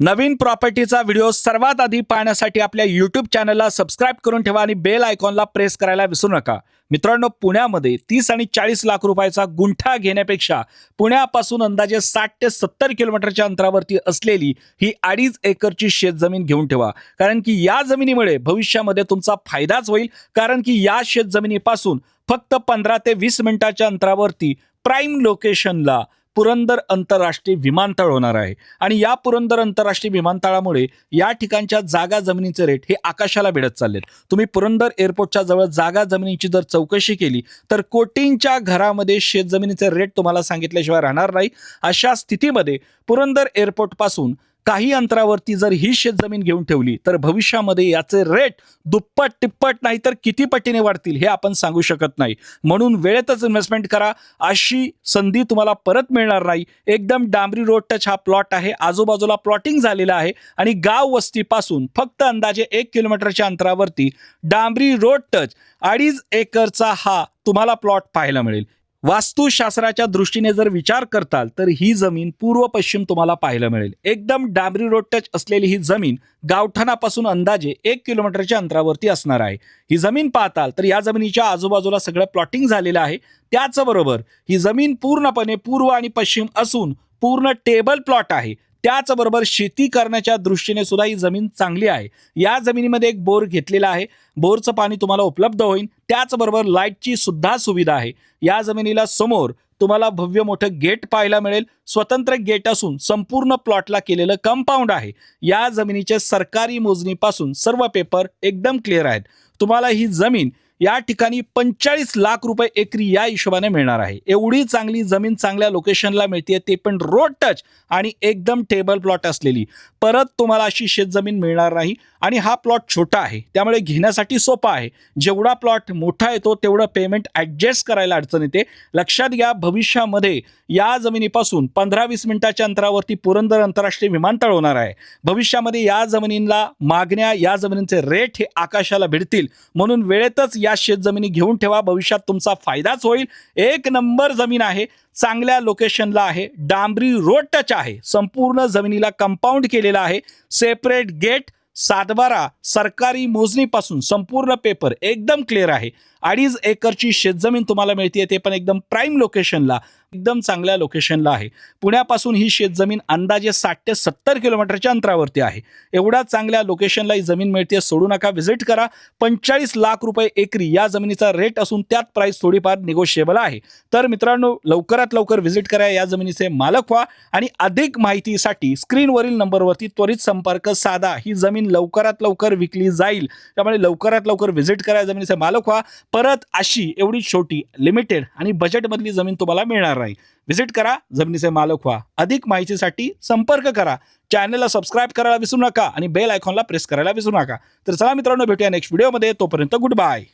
नवीन प्रॉपर्टीचा video सर्वात आधी पाहण्यासाठी आपल्या YouTube चॅनलला सबस्क्राइब करून ठेवा आणि बेल आयकॉनला प्रेस करायला विसरू नका। मित्रांनो, पुण्यामध्ये 30 आणि 40 लाख रुपयाचा गुंठा घेण्यापेक्षा पुण्यापासून अंदाजे 60 ते 70 किलोमीटरच्या अंतरावरती असलेली ही 2.5 एकरची शेतजमीन घेऊन ठेवा, कारण की या जमिनीमुळे भविष्यामध्ये तुमचा फायदाच होईल। कारण की या शेतजमिनीपासून फक्त 15 ते 20 मिनिटाच्या अंतरावरती प्राइम लोकेशनला पुरंदर आंतरराष्ट्रीय विमानतळ होणार आहे आणि या पुरंदर आंतरराष्ट्रीय विमानतळामुळे या ठिकाणच्या जागा जमिनीचे रेट हे आकाशाला भिडत चाललेत। तुम्ही पुरंदर एअरपोर्टच्या जवळ जागा जमिनीची जर चौकशी केली तर कोटींच्या घरामध्ये शेतजमिनीचे रेट तुम्हाला सांगितल्याशिवाय राहणार नाही। अशा स्थितीमध्ये पुरंदर एअरपोर्ट पासून काही अंतरावरती जर ही शेतजमीन घेऊन ठेवली तर भविष्यामध्ये याचे रेट दुप्पट तिप्पट नाही तर किती पटीने वाढतील हे आपण सांगू शकत नाही। म्हणून वेळेतच इन्व्हेस्टमेंट करा, अशी संधी तुम्हाला परत मिळणार नाही। एकदम डांबरी रोड टच हा प्लॉट आहे, आजूबाजूला प्लॉटिंग झालेला आहे आणि गाव वस्तीपासून फक्त अंदाजे 1 किलोमीटरच्या अंतरावरती डांबरी रोड टच 2.5 एकरचा हा तुम्हाला प्लॉट पाहायला मिळेल। वास्तुशास्त्राच्या दृष्टीने जर विचार करताल तर ही जमीन पूर्व पश्चिम तुम्हाला पाहायला मिळेल। एकदम डांबरी रोड टच असलेली ही जमीन गावठाणापासून अंदाजे 1 किलोमीटरच्या अंतरावरती असणार आहे। ही जमीन पाहताल तर या जमिनीच्या आजूबाजूला सगळं प्लॉटिंग झालेलं आहे। त्याचबरोबर ही जमीन पूर्णपणे पूर्व आणि पश्चिम असून पूर्ण टेबल प्लॉट आहे। त्याचबरोबर शेती करण्याच्या दृष्टीने सुद्धा ही जमीन चांगली आहे। या जमिनीमध्ये एक बोर घेतलेला आहे, बोरचं पाणी तुम्हाला उपलब्ध होईल। त्याचबरोबर लाईटची सुद्धा सुविधा आहे। या जमिनीला समोर तुम्हाला भव्य मोठं गेट पाहायला मिळेल, स्वतंत्र गेट असून संपूर्ण प्लॉटला केलेलं कंपाऊंड आहे। या जमिनीचे सरकारी मोजणीपासून सर्व पेपर एकदम क्लिअर आहेत। तुम्हाला ही जमीन या ठिकाणी 45 लाख रुपये एकरी या हिशोबाने मिळणार आहे। एवढी चांगली जमीन चांगल्या लोकेशनला मिळते, ते पण रोड टच आणि एकदम टेबल प्लॉट असलेली। परत तुम्हाला अशी शेतजमीन मिळणार नाही आणि हा प्लॉट छोटा आहे त्यामुळे घेण्यासाठी सोपा आहे। जेवढा प्लॉट मोठा येतो तेवढं पेमेंट ॲडजस्ट करायला अडचण येते। लक्षात घ्या, भविष्यामध्ये या जमिनीपासून 15-20 मिनिटाच्या अंतरावरती पुरंदर आंतरराष्ट्रीय विमानतळ होणार आहे। भविष्यामध्ये या जमिनीला मागण्या, या जमिनींचे रेट हे आकाशाला भिडतील। म्हणून वेळेतच या शेतजमिनी घेऊन ठेवा, भविष्यात तुमचा फायदाच होईल। एक नंबर जमीन आहे, चांगल्या लोकेशनला आहे, डांबरी रोड टच आहे, संपूर्ण जमिनीला कंपाऊंड केलेला आहे, सेपरेट गेट, सातबारा, सरकारी मोजणीपासून संपूर्ण पेपर एकदम क्लिअर आहे। 2.5 एकरची शेतजमीन तुम्हाला मिळते, ते पण एकदम प्राइम लोकेशनला, एकदम चांगल्या लोकेशनला आहे। पुण्यापासून ही शेतजमीन अंदाजे 60 ते 70 किलोमीटरच्या अंतरावरती आहे। एवढ्या चांगल्या लोकेशनला ही जमीन मिळते, सोडू नका, व्हिजिट करा। 45 लाख रुपये एकरी या जमिनीचा रेट असून त्यात प्राइस थोडीफार निगोशिएबल आहे। तर मित्रांनो, लवकरात लवकर व्हिजिट करा, या जमिनीचे मालक व्हा आणि अधिक माहितीसाठी स्क्रीनवरील नंबरवरती त्वरित संपर्क साधा। ही जमीन लवकरात लवकर विकली जाईल, त्यामुळे लवकरात लवकर व्हिजिट करा, जमिनीचे मालक व्हा। परत अशी एवढी छोटी लिमिटेड आणि बजेटमधली जमीन तुम्हाला मिळणार नाही। व्हिजिट करा, जमिनीचे मालक व्हा। अधिक माहितीसाठी संपर्क करा। चॅनलला सबस्क्राइब करायला विसरू नका आणि बेल आयकॉनला प्रेस करायला विसरू नका। तर चला मित्रांनो, भेटूया नेक्स्ट व्हिडिओमध्ये, तोपर्यंत गुड बाय।